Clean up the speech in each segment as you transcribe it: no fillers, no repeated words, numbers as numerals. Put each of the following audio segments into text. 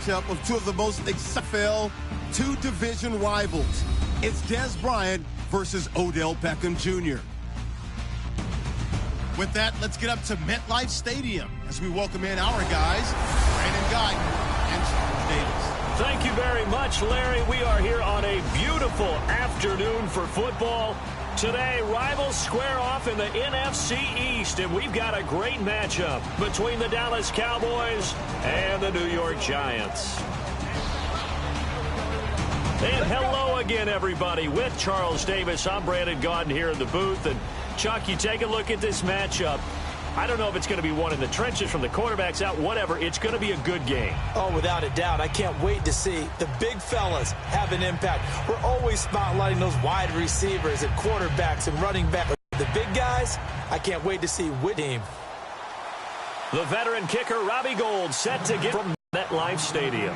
matchup of two of the most XFL two-division rivals. It's Dez Bryant versus Odell Beckham Jr. With that, let's get up to MetLife Stadium as we welcome in our guys, Brandon Guyton and Charles Davis. Thank you very much, Larry. We are here on a beautiful afternoon for football. Today, rivals square off in the NFC East, and we've got a great matchup between the Dallas Cowboys and the New York Giants. And hello again, everybody. With Charles Davis, I'm Brandon Guyton here in the booth. And, Chuck, you take a look at this matchup. I don't know if it's going to be one in the trenches from the quarterbacks out, whatever. It's going to be a good game. Oh, without a doubt. I can't wait to see the big fellas have an impact. We're always spotlighting those wide receivers and quarterbacks and running back. The big guys, I can't wait to see which team. The veteran kicker, Robbie Gould, set to get from MetLife Stadium.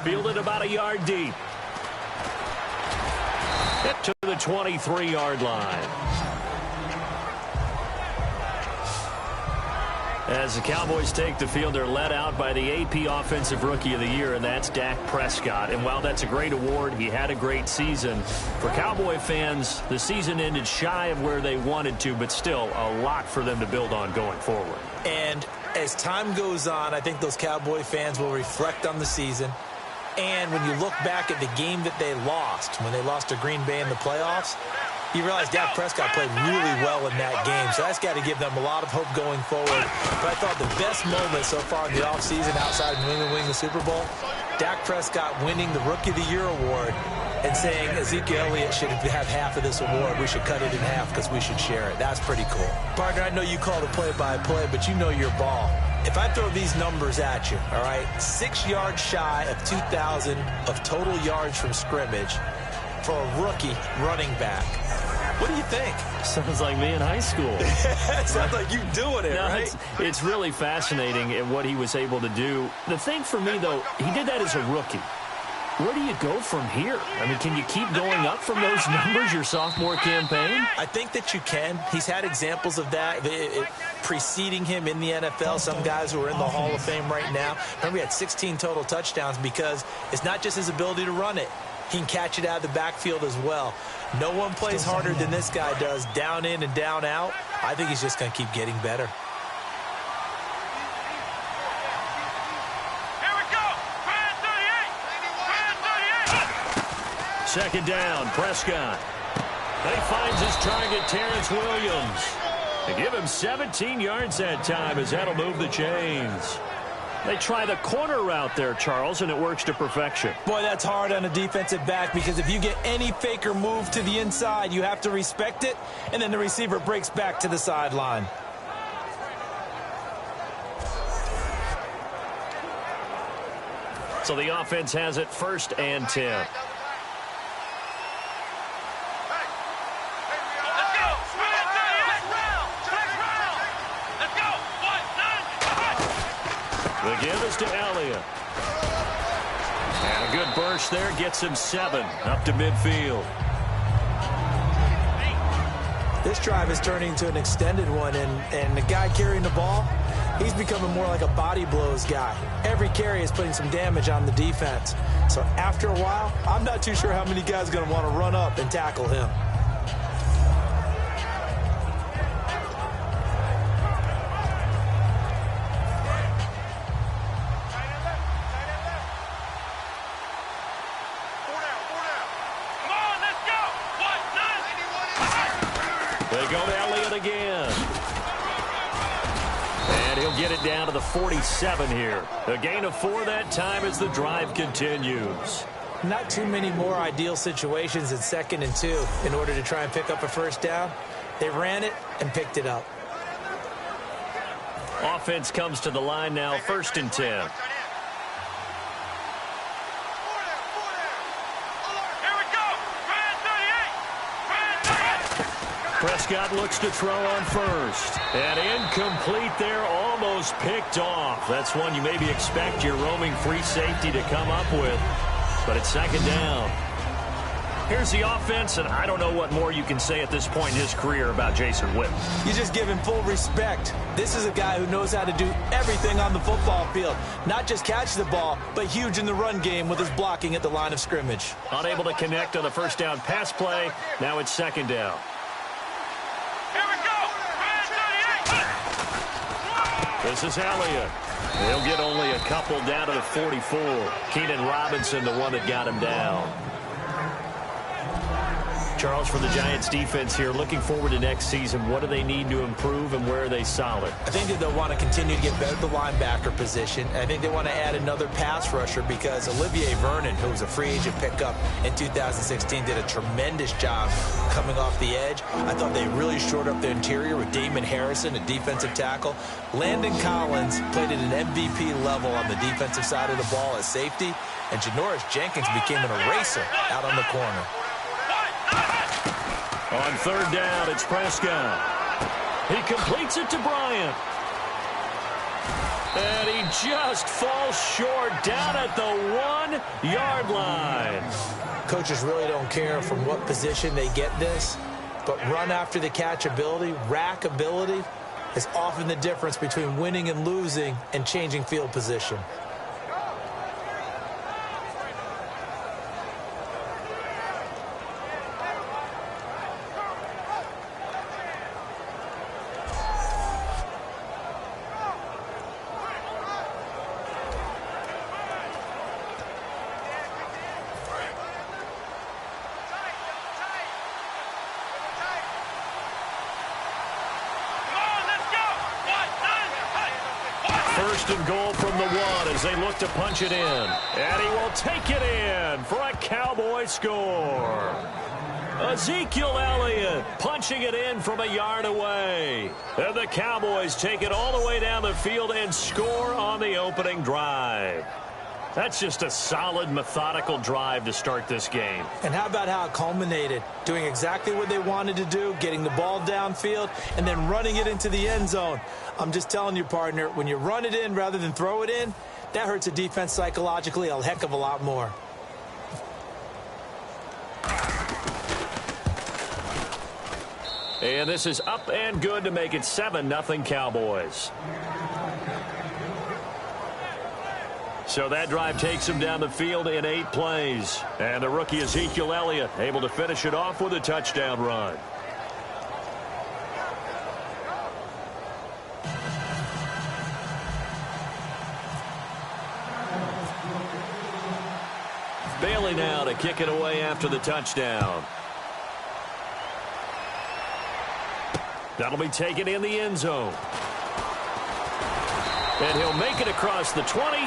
Fielded about a yard deep. Hit to the 23-yard line. As the Cowboys take the field, they're led out by the AP Offensive Rookie of the Year, and that's Dak Prescott. And while that's a great award, he had a great season. For Cowboy fans, the season ended shy of where they wanted to, but still a lot for them to build on going forward. And as time goes on, I think those Cowboy fans will reflect on the season. And when you look back at the game that they lost, when they lost to Green Bay in the playoffs, you realize Dak Prescott played really well in that game. So that's got to give them a lot of hope going forward. But I thought the best moment so far in the offseason outside of New England winning the Super Bowl, Dak Prescott winning the Rookie of the Year award and saying Ezekiel Elliott should have half of this award. We should cut it in half because we should share it. That's pretty cool. Partner, I know you call the play-by-play, but you know your ball. If I throw these numbers at you, all right, 6 yards shy of 2,000 of total yards from scrimmage for a rookie running back. What do you think? Sounds like me in high school. Sounds like you doing it, right? It's really fascinating at what he was able to do. The thing for me, though, he did that as a rookie. Where do you go from here? I mean, can you keep going up from those numbers your sophomore campaign? I think that you can. He's had examples of that preceding him in the NFL. Some guys who are in the Hall of Fame right now. Remember, he had 16 total touchdowns because it's not just his ability to run it. He can catch it out of the backfield as well. No one plays harder than this guy does, down in and down out. I think he's just going to keep getting better. Here we go. Brand 38. Second down, Prescott. He finds his target, Terrence Williams. They give him 17 yards that time as that'll move the chains. They try the corner route there, Charles, and it works to perfection. Boy, that's hard on a defensive back because if you get any faker move to the inside, you have to respect it, and then the receiver breaks back to the sideline. So the offense has it 1st and 10. The give is to Elliott. And a good burst there gets him 7 up to midfield. This drive is turning into an extended one, and the guy carrying the ball, he's becoming more like a body blows guy. Every carry is putting some damage on the defense. So after a while, I'm not too sure how many guys are going to want to run up and tackle him. They go to Elliott again. And he'll get it down to the 47 here. A gain of 4 that time as the drive continues. Not too many more ideal situations in 2nd and 2 in order to try and pick up a first down. They ran it and picked it up. Offense comes to the line now, 1st and 10. Prescott looks to throw on first. And incomplete there, almost picked off. That's one you maybe expect your roaming free safety to come up with. But it's 2nd down. Here's the offense, and I don't know what more you can say at this point in his career about Jason Witten. You just give him full respect. This is a guy who knows how to do everything on the football field. Not just catch the ball, but huge in the run game with his blocking at the line of scrimmage. Unable to connect on the first down pass play. Now it's second down. Here we go. This is Elliott. He'll get only a couple down to the 44. Keenan Robinson, the one that got him down. Charles, for the Giants defense here, looking forward to next season, what do they need to improve and where are they solid? I think that they'll want to continue to get better at the linebacker position. I think they want to add another pass rusher because Olivier Vernon, who was a free agent pickup in 2016, did a tremendous job coming off the edge. I thought they really shored up their interior with Damon Harrison, a defensive tackle. Landon Collins played at an MVP level on the defensive side of the ball as safety, and Janoris Jenkins became an eraser out on the corner. On third down, it's Prescott. He completes it to Bryant. And he just falls short down at the 1-yard line. Coaches really don't care from what position they get this, but run after the catch ability, rack ability, is often the difference between winning and losing and changing field position. First and goal from the 1 as they look to punch it in. And he will take it in for a Cowboy score. Ezekiel Elliott punching it in from a yard away. And the Cowboys take it all the way down the field and score on the opening drive. That's just a solid, methodical drive to start this game. And how about how it culminated? Doing exactly what they wanted to do, getting the ball downfield, and then running it into the end zone. I'm just telling you, partner, when you run it in rather than throw it in, that hurts a defense psychologically a heck of a lot more. And this is up and good to make it 7-0 Cowboys. So that drive takes him down the field in 8 plays. And the rookie Ezekiel Elliott able to finish it off with a touchdown run. Bailey now to kick it away after the touchdown. That'll be taken in the end zone. And he'll make it across the 20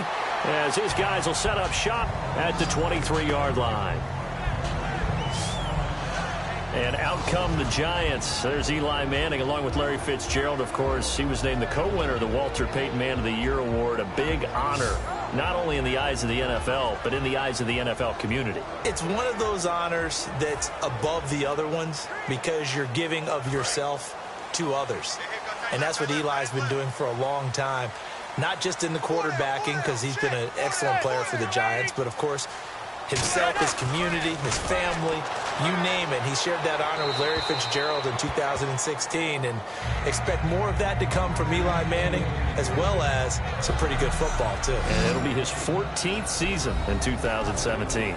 as his guys will set up shop at the 23-yard line. And out come the Giants. There's Eli Manning along with Larry Fitzgerald, of course. He was named the co-winner of the Walter Payton Man of the Year Award. A big honor, not only in the eyes of the NFL, but in the eyes of the NFL community. It's one of those honors that's above the other ones because you're giving of yourself to others. And that's what Eli's been doing for a long time. Not just in the quarterbacking, because he's been an excellent player for the Giants, but, of course, himself, his community, his family, you name it. He shared that honor with Larry Fitzgerald in 2016, and expect more of that to come from Eli Manning, as well as some pretty good football, too. And it'll be his 14th season in 2017.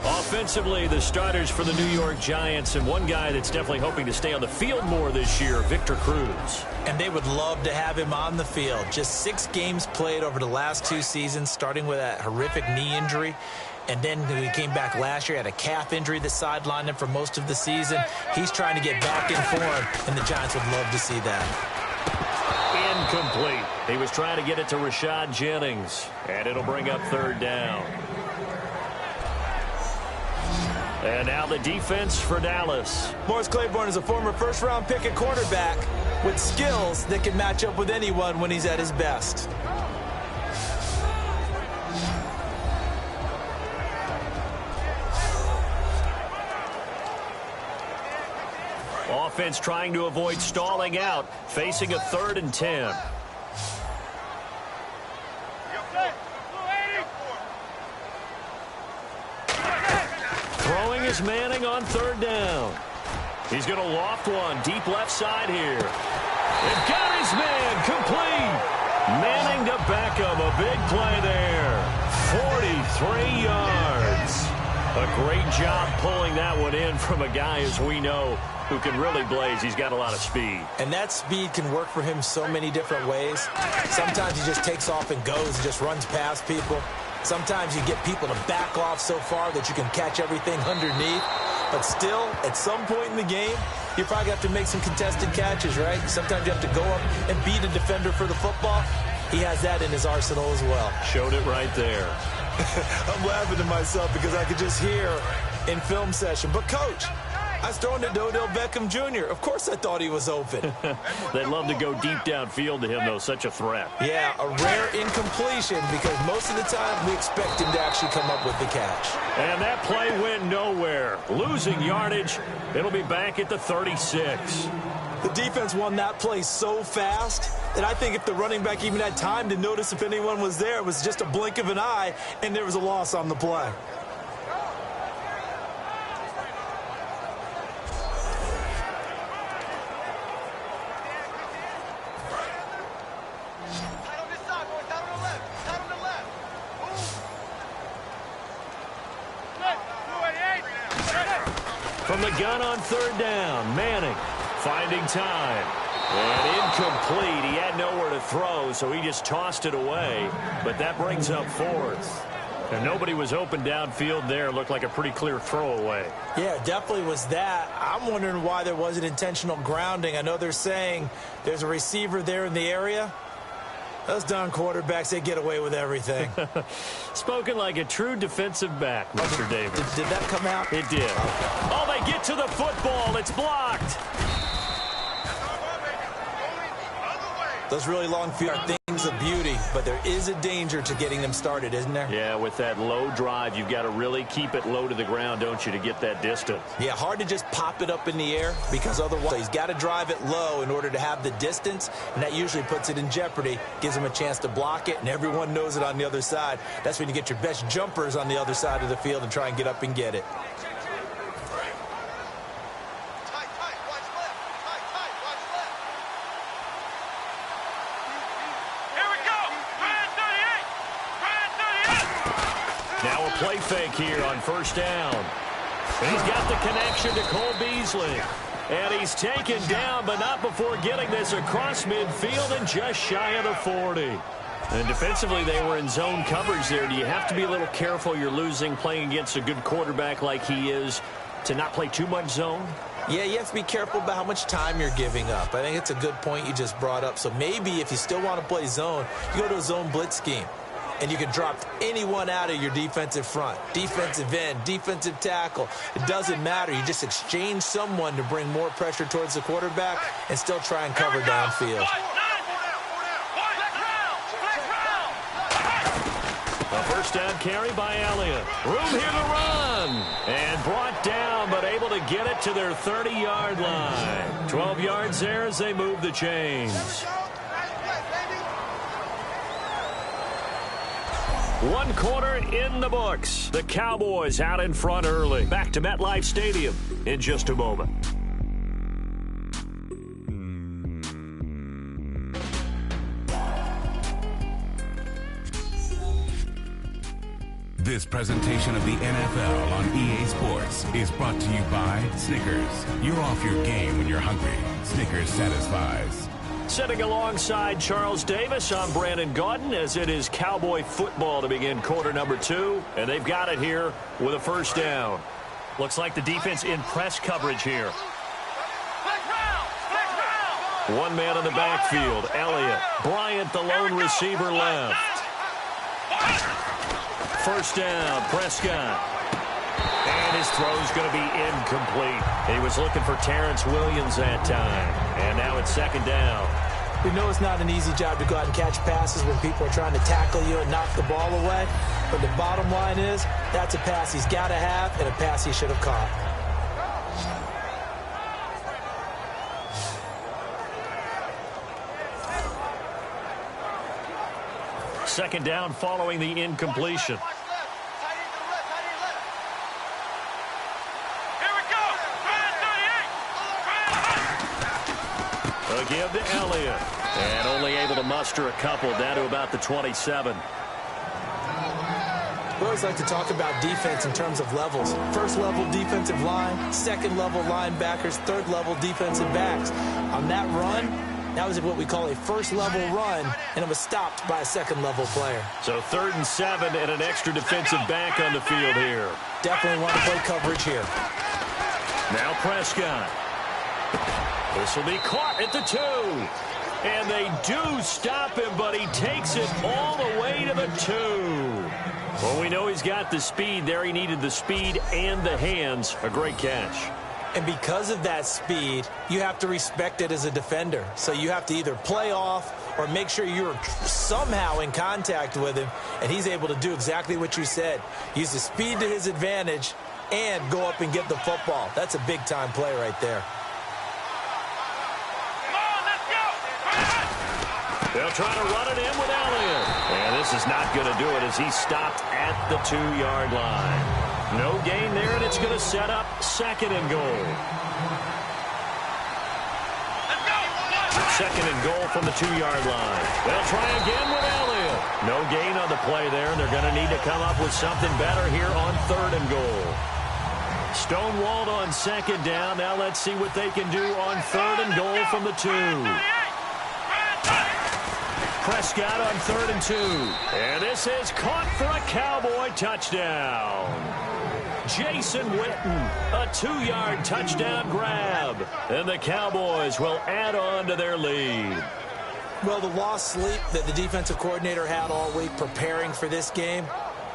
Offensively, the starters for the New York Giants, and one guy that's definitely hoping to stay on the field more this year, Victor Cruz. And they would love to have him on the field. Just 6 games played over the last 2 seasons, starting with that horrific knee injury. And then when he came back last year, had a calf injury that sidelined him for most of the season. He's trying to get back in form, and the Giants would love to see that. Incomplete. He was trying to get it to Rashad Jennings, and it'll bring up third down. And now the defense for Dallas. Morris Claiborne is a former first-round pick at quarterback with skills that can match up with anyone when he's at his best. Offense trying to avoid stalling out, facing a 3rd and 10. Throwing is Manning on third down. He's going to loft one deep left side here. They've got his man complete. Manning to Beckham. A big play there. 43 yards. A great job pulling that one in from a guy, as we know, who can really blaze. He's got a lot of speed. And that speed can work for him so many different ways. Sometimes he just takes off and goes and just runs past people. Sometimes you get people to back off so far that you can catch everything underneath. But still, at some point in the game, you probably have to make some contested catches, right? Sometimes you have to go up and beat a defender for the football. He has that in his arsenal as well. Showed it right there. I'm laughing to myself because I could just hear in film session. But, Coach, I was throwing it to Odell Beckham Jr. Of course I thought he was open. They'd love to go deep downfield to him, though. Such a threat. Yeah, a rare incompletion because most of the time we expect him to actually come up with the catch. And that play went nowhere. Losing yardage. It'll be back at the 36. The defense won that play so fast that I think if the running back even had time to notice if anyone was there, it was just a blink of an eye, and there was a loss on the play. From the gun on third down, Manning finding time. And incomplete. He had nowhere to throw, so he just tossed it away. But that brings up fourth. And nobody was open downfield there. Looked like a pretty clear throwaway. Yeah, definitely was that. I'm wondering why there wasn't intentional grounding. I know they're saying there's a receiver there in the area. Those darn quarterbacks, they get away with everything. Spoken like a true defensive back, Mr. Davis. Did that come out? It did. Oh, they get to the football. It's blocked. Those really long field are things of beauty, but there is a danger to getting them started, isn't there? Yeah, with that low drive, you've got to really keep it low to the ground, don't you, to get that distance. Yeah, hard to just pop it up in the air because otherwise he's got to drive it low in order to have the distance, and that usually puts it in jeopardy, gives him a chance to block it, and everyone knows it on the other side. That's when you get your best jumpers on the other side of the field and try and get up and get it. Now a play fake here on first down. And he's got the connection to Cole Beasley. And he's taken down, but not before getting this across midfield and just shy of the 40. And defensively, they were in zone coverage there. Do you have to be a little careful you're losing playing against a good quarterback like he is to not play too much zone? Yeah, you have to be careful about how much time you're giving up. I think it's a good point you just brought up. So maybe if you still want to play zone, you go to a zone blitz scheme. And you can drop anyone out of your defensive front, defensive end, defensive tackle. It doesn't matter. You just exchange someone to bring more pressure towards the quarterback and still try and cover downfield. A first down carry by Elliott. Room here to run. And brought down, but able to get it to their 30-yard line. 12 yards there as they move the chains. One quarter in the books. The Cowboys out in front early. Back to MetLife Stadium in just a moment. This presentation of the NFL on EA Sports is brought to you by Snickers. You're off your game when you're hungry. Snickers satisfies. Sitting alongside Charles Davis, I'm Brandon Gaudin as it is Cowboy football to begin quarter number 2. And they've got it here with a first down. Looks like the defense in press coverage here. One man in the backfield, Elliott. Bryant, the lone receiver left. First down, Prescott. And his throw's going to be incomplete. He was looking for Terrence Williams that time. And now it's second down. We know it's not an easy job to go out and catch passes when people are trying to tackle you and knock the ball away. But the bottom line is, that's a pass he's got to have and a pass he should have caught. Second down following the incompletion. A give to Elliott. And only able to muster a couple down to about the 27. We always like to talk about defense in terms of levels. First level defensive line, second level linebackers, third level defensive backs. On that run, that was what we call a first level run, and it was stopped by a second level player. So 3rd and 7 and an extra defensive back on the field here. Definitely want to play coverage here. Now Prescott. This will be caught at the 2. And they do stop him, but he takes it all the way to the 2. Well, we know he's got the speed there. He needed the speed and the hands. A great catch. And because of that speed, you have to respect it as a defender. So you have to either play off or make sure you're somehow in contact with him. And he's able to do exactly what you said. Use the speed to his advantage and go up and get the football. That's a big-time play right there. They'll try to run it in with Elliott. And this is not going to do it as he's stopped at the 2-yard line. No gain there, and it's going to set up 2nd and goal. 2nd and goal from the 2-yard line. They'll try again with Elliott. No gain on the play there, and they're going to need to come up with something better here on 3rd and goal. Stonewalled on 2nd down. Now let's see what they can do on 3rd and goal from the 2. Prescott on 3rd and 2. And this is caught for a Cowboy touchdown. Jason Witten, a 2-yard touchdown grab. And the Cowboys will add on to their lead. Well, the lost sleep that the defensive coordinator had all week preparing for this game,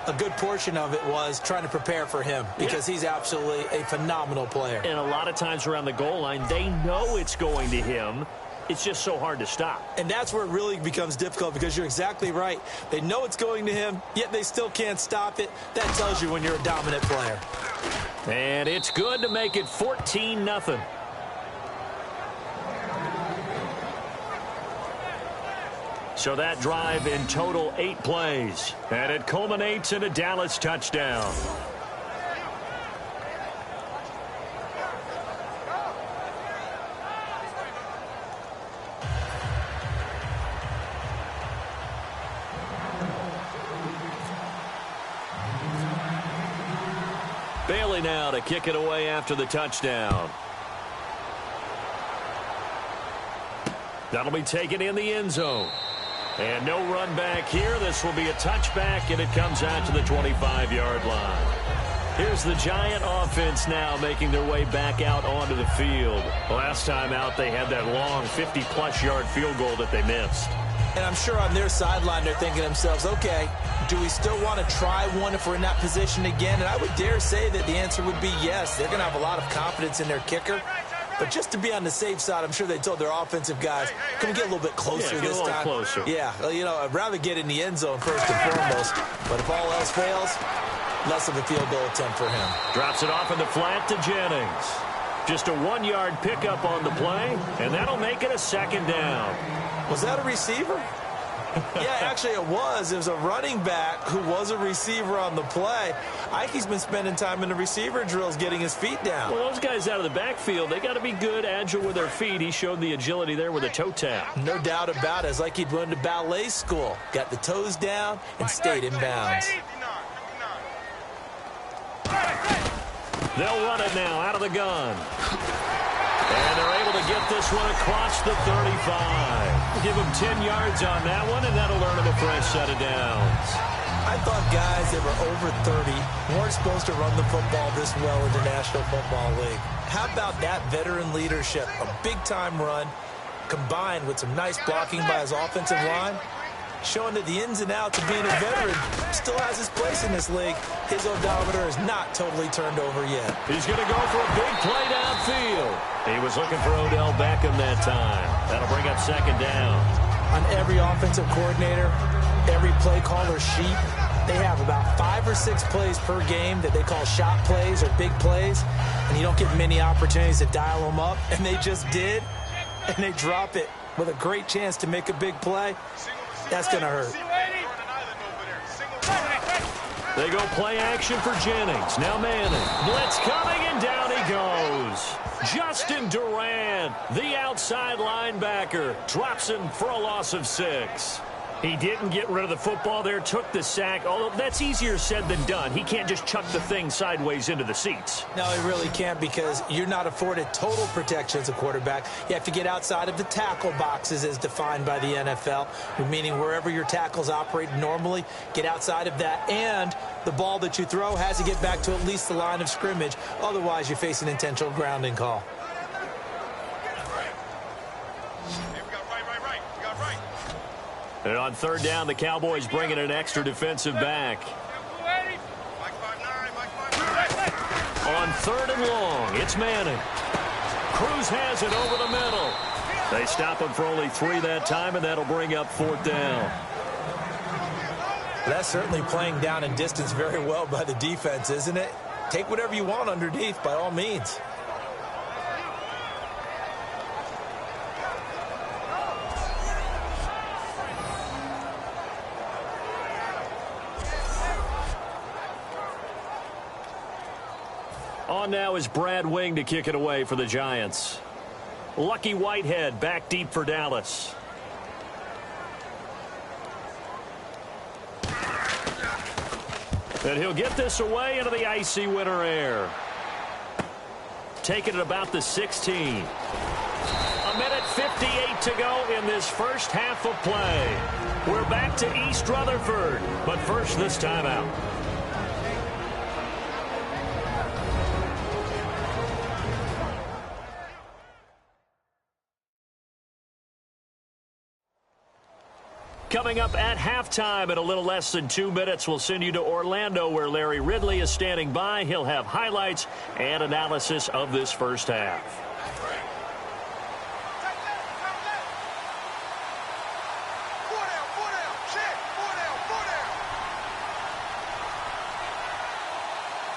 a good portion of it was trying to prepare for him because he's absolutely a phenomenal player. And a lot of times around the goal line, they know it's going to him. It's just so hard to stop. And that's where it really becomes difficult because you're exactly right. They know it's going to him, yet they still can't stop it. That tells you when you're a dominant player. And it's good to make it 14-0. So that drive in total 8 plays. And it culminates in a Dallas touchdown. Bailey now to kick it away after the touchdown. That'll be taken in the end zone. And no run back here. This will be a touchback, and it comes out to the 25-yard line. Here's the Giant offense now making their way back out onto the field. Last time out, they had that long 50-plus yard field goal that they missed. And I'm sure on their sideline they're thinking to themselves, okay, do we still want to try one if we're in that position again? And I would dare say that the answer would be yes. They're going to have a lot of confidence in their kicker. But just to be on the safe side, I'm sure they told their offensive guys, can we get a little bit closer this time? Closer. Yeah, you know, I'd rather get in the end zone first and foremost. But if all else fails, less of a field goal attempt for him. Drops it off in the flat to Jennings. Just a 1-yard pickup on the play, and that'll make it a 2nd down. Was that a receiver? Yeah, actually it was. It was a running back who was a receiver on the play. Ike's been spending time in the receiver drills getting his feet down. Well, those guys out of the backfield, they got to be good, agile with their feet. He showed the agility there with a toe tap. No doubt about it. It's like he'd went to ballet school. Got the toes down and stayed in bounds. They'll run it now out of the gun. And they're able to get this one across the 35. Give them 10 yards on that one, and that'll earn them a fresh set of downs. I thought guys that were over 30 weren't supposed to run the football this well in the National Football League. How about that veteran leadership? A big-time run combined with some nice blocking by his offensive line, showing that the ins and outs of being a veteran still has his place in this league. His odometer is not totally turned over yet. He's going to go for a big play downfield. He was looking for Odell Beckham that time. That'll bring up 2nd down. On every offensive coordinator, every play caller sheet, they have about 5 or 6 plays per game that they call shot plays or big plays, and you don't get many opportunities to dial them up, and they just did, and they drop it with a great chance to make a big play. That's going to hurt. They go play action for Jennings. Now Manning. Blitz coming, and down he goes. Justin Durant, the outside linebacker, drops him for a loss of 6. He didn't get rid of the football there, took the sack, although that's easier said than done. He can't just chuck the thing sideways into the seats. No, he really can't, because you're not afforded total protection as a quarterback. You have to get outside of the tackle boxes as defined by the NFL, meaning wherever your tackles operate normally, get outside of that, and the ball that you throw has to get back to at least the line of scrimmage. Otherwise, you face an intentional grounding call. And on third down, the Cowboys bring in an extra defensive back. On third and long, it's Manning. Cruz has it over the middle. They stop him for only 3 that time, and that'll bring up 4th down. That's certainly playing down in distance very well by the defense, isn't it? Take whatever you want underneath, by all means. On now is Brad Wing to kick it away for the Giants. Lucky Whitehead back deep for Dallas. And he'll get this away into the icy winter air. Taking it about the 16. A minute 58 to go in this first half of play. We're back to East Rutherford, but first this timeout. Coming up at halftime in a little less than 2 minutes, we'll send you to Orlando, where Larry Ridley is standing by. He'll have highlights and analysis of this first half.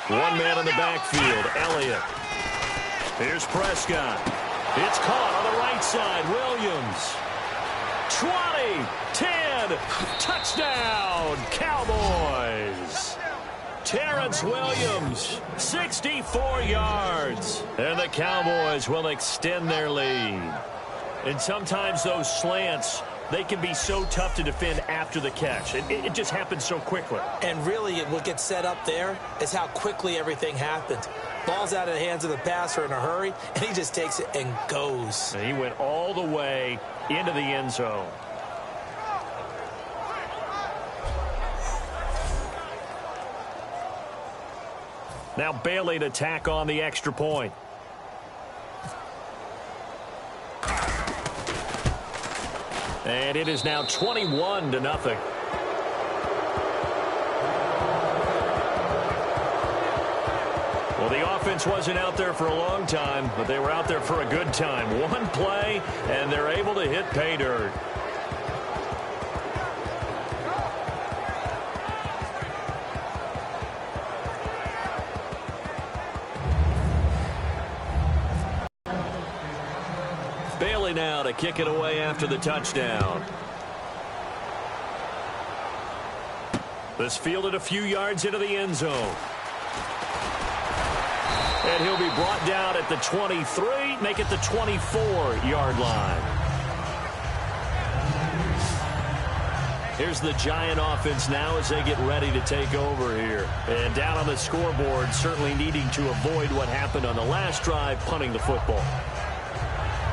One man in the backfield, Elliott. Here's Prescott. It's caught on the right side, Williams. 20, 10, touchdown, Cowboys. Terrence Williams, 64 yards. And the Cowboys will extend their lead. And sometimes those slants, they can be so tough to defend after the catch. It just happens so quickly. And really, what gets set up there is how quickly everything happened. Ball's out of the hands of the passer in a hurry, and he just takes it and goes. And he went all the way into the end zone. Now Bailey to tack on the extra point. And it is now 21-0. Well, the offense wasn't out there for a long time, but they were out there for a good time. One play, and they're able to hit pay dirt. Bailey now to kick it away after the touchdown. This fielded a few yards into the end zone. And he'll be brought down at the 23, make it the 24-yard line. Here's the Giant offense now as they get ready to take over here. And down on the scoreboard, certainly needing to avoid what happened on the last drive, punting the football.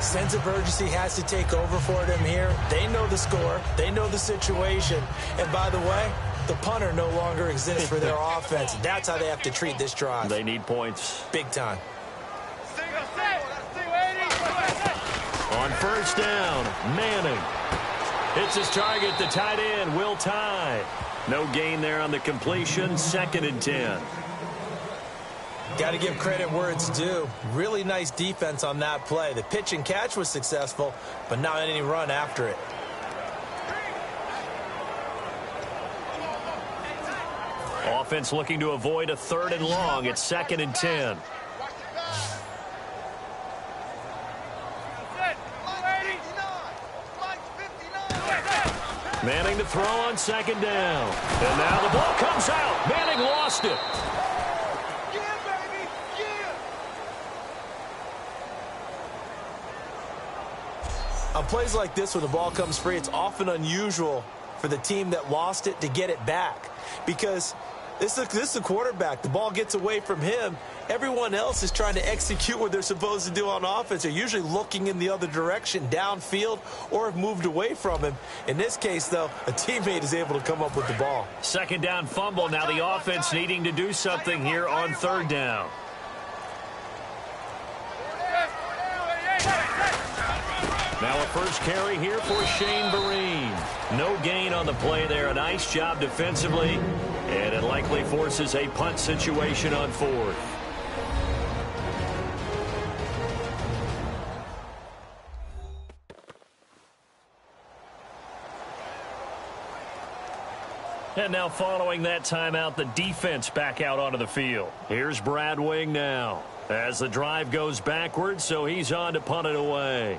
Sense of urgency has to take over for them here. They know the score. They know the situation. And by the way, the punter no longer exists for their offense. That's how they have to treat this drive. They need points. Big time. On first down, Manning. Hits his target, the tight end, Will Tye. No gain there on the completion, 2nd and 10. Got to give credit where it's due. Really nice defense on that play. The pitch and catch was successful, but not any run after it. Offense looking to avoid a 3rd and long. It's 2nd and 10. Manning to throw on 2nd down. And now the ball comes out. Manning lost it. On plays like this, when the ball comes free, it's often unusual for the team that lost it to get it back. Because this is a quarterback. The ball gets away from him. Everyone else is trying to execute what they're supposed to do on offense. They're usually looking in the other direction, downfield, or have moved away from him. In this case, though, a teammate is able to come up with the ball. Second down fumble. Now the offense needing to do something here on third down. Now a first carry here for Shane Vereen. No gain on the play there. A nice job defensively. And it likely forces a punt situation on fourth. And now following that timeout, the defense back out onto the field. Here's Brad Wing now as the drive goes backwards, so he's on to punt it away.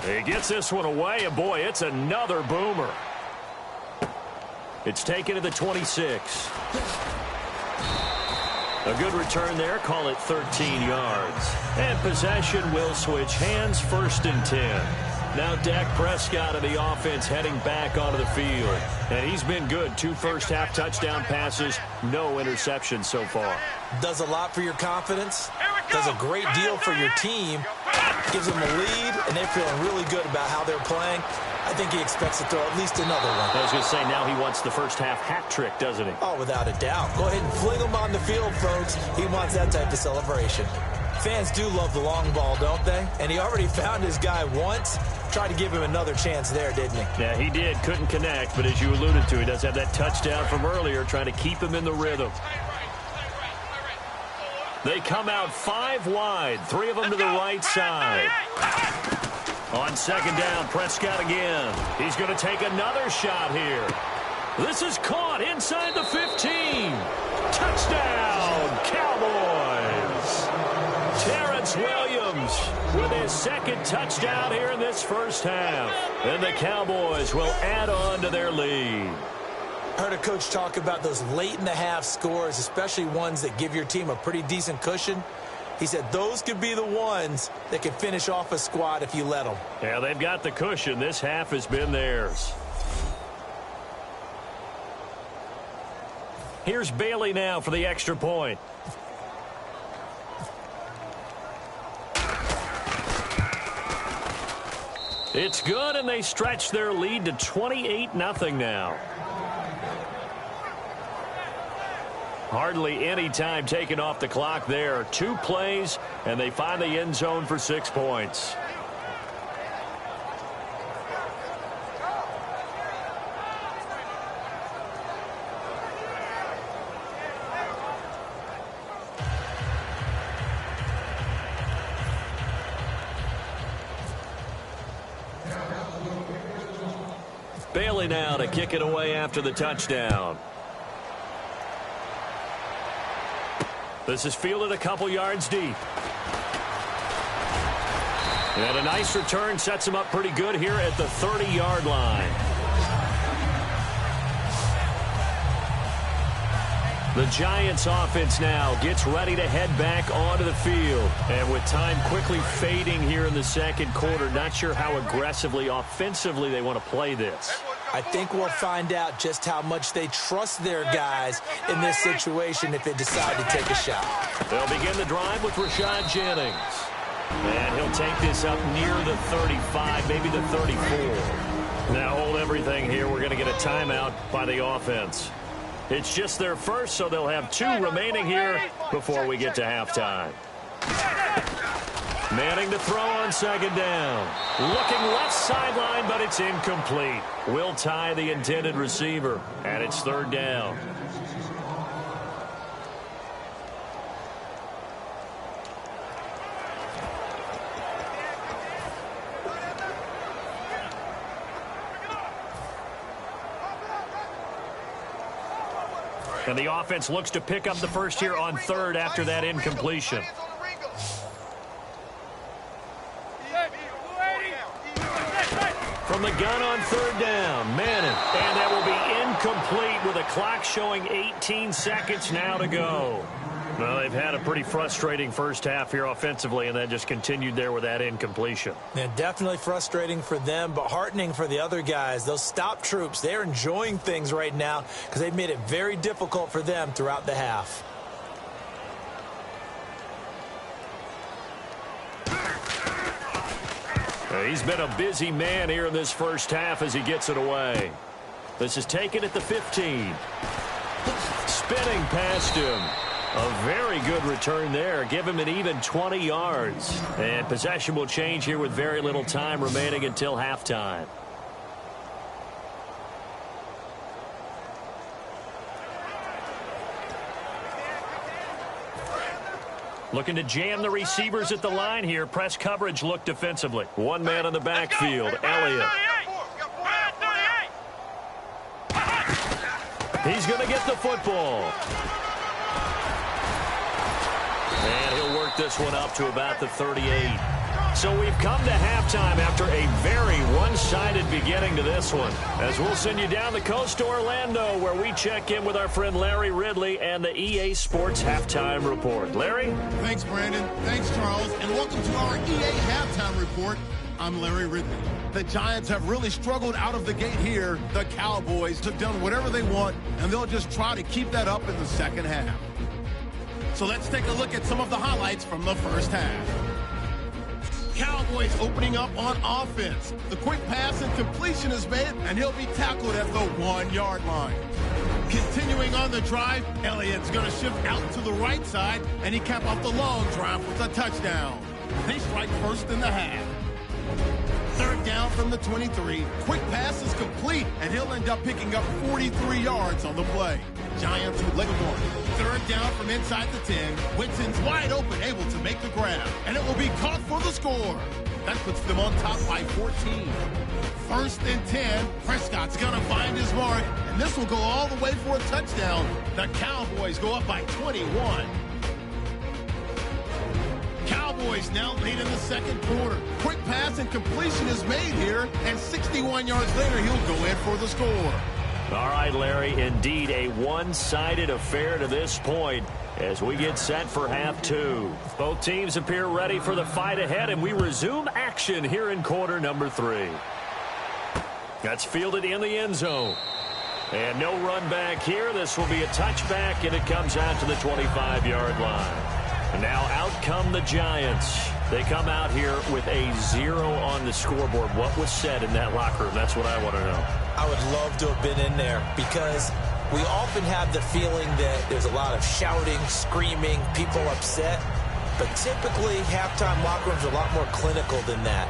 He gets this one away, and boy, it's another boomer. It's taken to the 26. A good return there. Call it 13 yards. And possession will switch hands, 1st and 10. Now Dak Prescott of the offense heading back onto the field. And he's been good. 2 first-half touchdown passes, no interceptions so far. Does a lot for your confidence. Does a great deal for your team. Gives them a lead, and they're feeling really good about how they're playing. I think he expects to throw at least another one. I was going to say, now he wants the first-half hat trick, doesn't he? Oh, without a doubt. Go ahead and fling him on the field, folks. He wants that type of celebration. Fans do love the long ball, don't they? And he already found his guy once. Tried to give him another chance there, didn't he? Yeah, he did. Couldn't connect, but as you alluded to, he does have that touchdown from earlier, trying to keep him in the rhythm. They come out 5 wide, 3 of them to the right side. On second down, Prescott again. He's going to take another shot here. This is caught inside the 15. Touchdown, Cowboys. Terrence Williams with his second touchdown here in this first half. And the Cowboys will add on to their lead. Heard a coach talk about those late-in-the-half scores, especially ones that give your team a pretty decent cushion. He said those could be the ones that can finish off a squad if you let them. Yeah, they've got the cushion. This half has been theirs. Here's Bailey now for the extra point. It's good, and they stretch their lead to 28-0 now. Hardly any time taken off the clock there. 2 plays, and they find the end zone for 6 points. Bailey now to kick it away after the touchdown. This is fielded a couple yards deep. And a nice return sets him up pretty good here at the 30-yard line. The Giants offense now gets ready to head back onto the field. And with time quickly fading here in the second quarter, not sure how aggressively, offensively they want to play this. I think we'll find out just how much they trust their guys in this situation if they decide to take a shot. They'll begin the drive with Rashad Jennings. And he'll take this up near the 35, maybe the 34. Now hold everything here. We're going to get a timeout by the offense. It's just their first, so they'll have 2 remaining here before we get to halftime. Manning to throw on second down. Looking left sideline, but it's incomplete. Will tie the intended receiver, and it's third down. And the offense looks to pick up the first here on third after that incompletion. From the gun on third down, Manning. And that will be incomplete with a clock showing 18 seconds now to go. Well, they've had a pretty frustrating first half here offensively, and that just continued there with that incompletion. Yeah, definitely frustrating for them, but heartening for the other guys. Those stop troops, they're enjoying things right now because they've made it very difficult for them throughout the half. He's been a busy man here in this first half as he gets it away. This is taken at the 15. Spinning past him. A very good return there. Give him an even 20 yards. And possession will change here with very little time remaining until halftime. Looking to jam the receivers at the line here. Press coverage look defensively. One man in the backfield, Elliott. He's going to get the football. And he'll work this one up to about the 38. So we've come to halftime after a very one-sided beginning to this one. As we'll send you down the coast to Orlando, where we check in with our friend Larry Ridley and the EA Sports Halftime Report. Larry? Thanks, Brandon. Thanks, Charles. And welcome to our EA Halftime Report. I'm Larry Ridley. The Giants have really struggled out of the gate here. The Cowboys have done whatever they want, and they'll just try to keep that up in the second half. So let's take a look at some of the highlights from the first half. Cowboys opening up on offense. The quick pass and completion is made, and he'll be tackled at the 1-yard line. Continuing on the drive, Elliott's going to shift out to the right side, and he capped off the long drive with a touchdown. They strike first in the half. Third down from the 23. Quick pass is complete, and he'll end up picking up 43 yards on the play. Giants with Ligamore. Third down from inside the 10. Winston's wide open, able to make the grab, and it will be caught for the score. That puts them on top by 14. First and 10. Prescott's going to find his mark, and this will go all the way for a touchdown. The Cowboys go up by 21. Cowboys now lead in the second quarter. Quick pass and completion is made here, and 61 yards later, he'll go in for the score. All right, Larry, indeed a one-sided affair to this point as we get set for half two. Both teams appear ready for the fight ahead, and we resume action here in quarter number 3. That's fielded in the end zone. And no run back here. This will be a touchback, and it comes out to the 25-yard line. And now out come the Giants. They come out here with a 0 on the scoreboard. What was said in that locker room? That's what I want to know. I would love to have been in there because we often have the feeling that there's a lot of shouting, screaming, people upset. But typically, halftime locker rooms are a lot more clinical than that.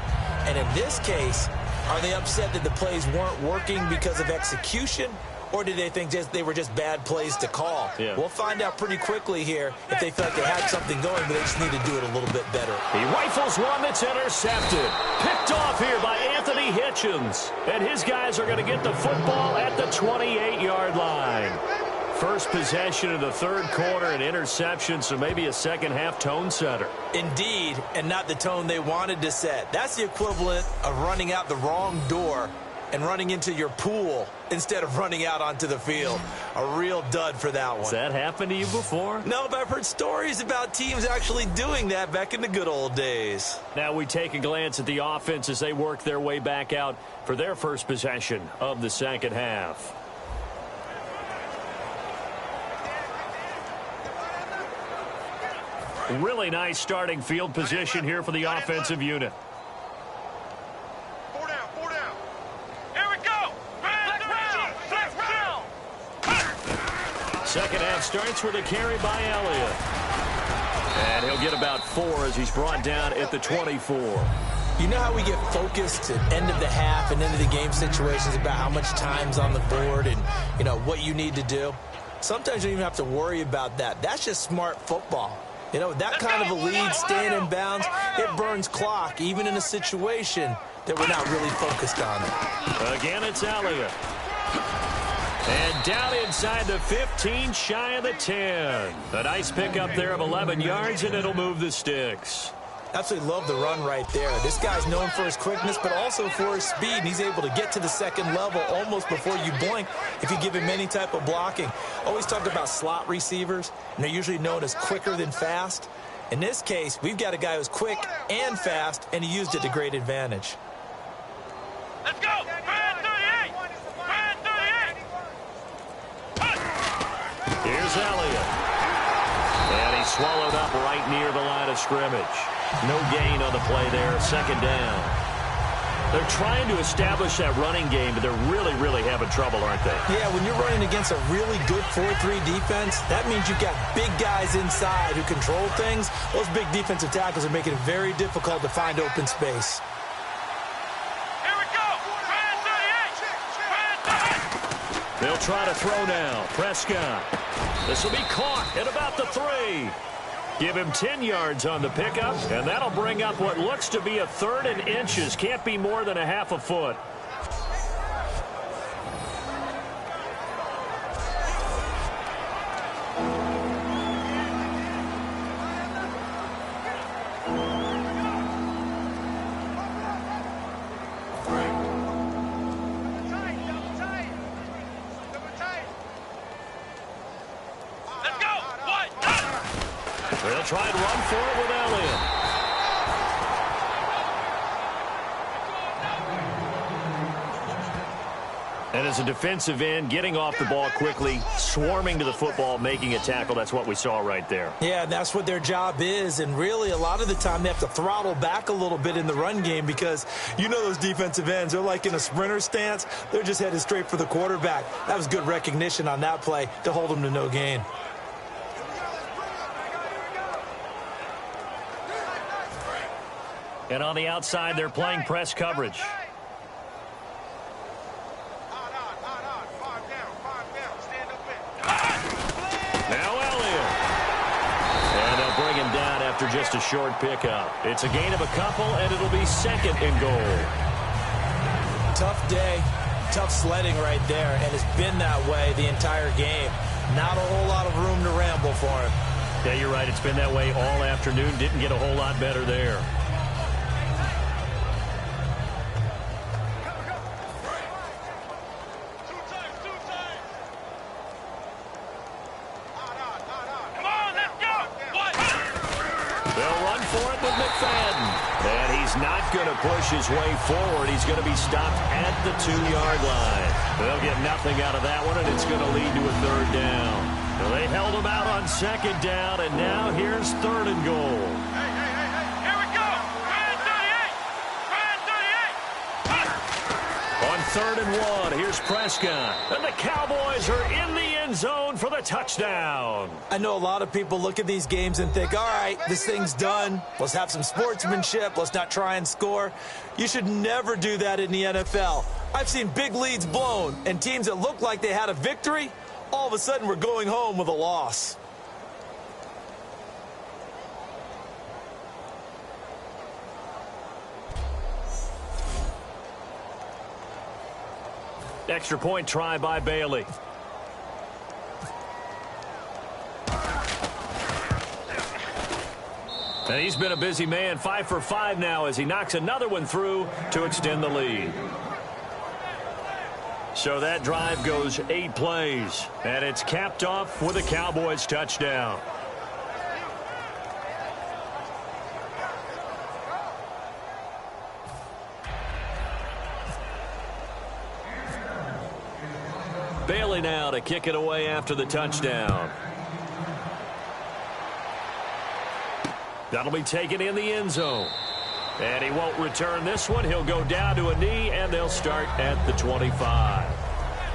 And in this case, are they upset that the plays weren't working because of execution? Or did they think they were just bad plays to call? Yeah. We'll find out pretty quickly here if they feel like they had something going, but they just need to do it a little bit better. He rifles one that's intercepted. Picked off here by Anthony Hitchens. And his guys are going to get the football at the 28-yard line. First possession of the third quarter, an interception, so maybe a second-half tone setter. Indeed, and not the tone they wanted to set. That's the equivalent of running out the wrong door and running into your pool instead of running out onto the field. A real dud for that one. Has that happened to you before? No, but I've heard stories about teams actually doing that back in the good old days. Now we take a glance at the offense as they work their way back out for their first possession of the second half. Really nice starting field position here for the offensive unit. Second half starts with a carry by Elliott. And he'll get about 4 as he's brought down at the 24. You know how we get focused at end of the half and end of the game situations about how much time's on the board and, you know, what you need to do? Sometimes you don't even have to worry about that. That's just smart football. You know, that kind of a lead, staying in bounds, it burns clock, even in a situation that we're not really focused on it. Again, it's Elliott. And down inside the 15, shy of the 10. A nice pickup there of 11 yards, and it'll move the sticks. Absolutely love the run right there. This guy's known for his quickness, but also for his speed. And he's able to get to the second level almost before you blink if you give him any type of blocking. Always talk about slot receivers, and they're usually known as quicker than fast. In this case, we've got a guy who's quick and fast, and he used it to great advantage. Let's go! Brand 38! Brand 38! Here's Elliott. And he's swallowed up right near the line of scrimmage. No gain on the play there, second down. They're trying to establish that running game, but they're really, really having trouble, aren't they? Yeah, when you're running against a really good 4-3 defense, that means you've got big guys inside who control things. Those big defensive tackles are making it very difficult to find open space. Here we go! Brand 38! They'll try to throw now. Prescott. This will be caught at about the 3. Give him 10 yards on the pickup, and that'll bring up what looks to be a 3rd and inches. Can't be more than a half a foot. They'll try and run for it with Elliott. And as a defensive end, getting off the ball quickly, swarming to the football, making a tackle, that's what we saw right there. Yeah, that's what their job is, and really a lot of the time they have to throttle back a little bit in the run game because you know those defensive ends, they're like in a sprinter stance. They're just headed straight for the quarterback. That was good recognition on that play to hold them to no gain. And on the outside, they're playing press coverage. Now Elliott. And they'll bring him down after just a short pickup. It's a gain of a couple, and it'll be 2nd and goal. Tough day, tough sledding right there, and it's been that way the entire game. Not a whole lot of room to ramble for him. Yeah, you're right. It's been that way all afternoon. Didn't get a whole lot better there. Going to push his way forward. He's going to be stopped at the 2-yard line. They'll get nothing out of that one, and it's going to lead to a 3rd down. Well, they held him out on 2nd down, and now here's 3rd and goal. Hey, here we go! Brand 38! Brand 38! On 3rd and 1, here's Prescott. And the Cowboys are in the end zone for the touchdown. I know a lot of people look at these games and think, all right, this thing's done. Let's have some sportsmanship. Let's not try and score. You should never do that in the NFL. I've seen big leads blown, and teams that look like they had a victory, all of a sudden we're going home with a loss. Extra point try by Bailey. And he's been a busy man, 5 for 5 now as he knocks another one through to extend the lead. So that drive goes 8 plays, and it's capped off with a Cowboys touchdown. Bailey now to kick it away after the touchdown. That'll be taken in the end zone. And he won't return this one. He'll go down to a knee, and they'll start at the 25.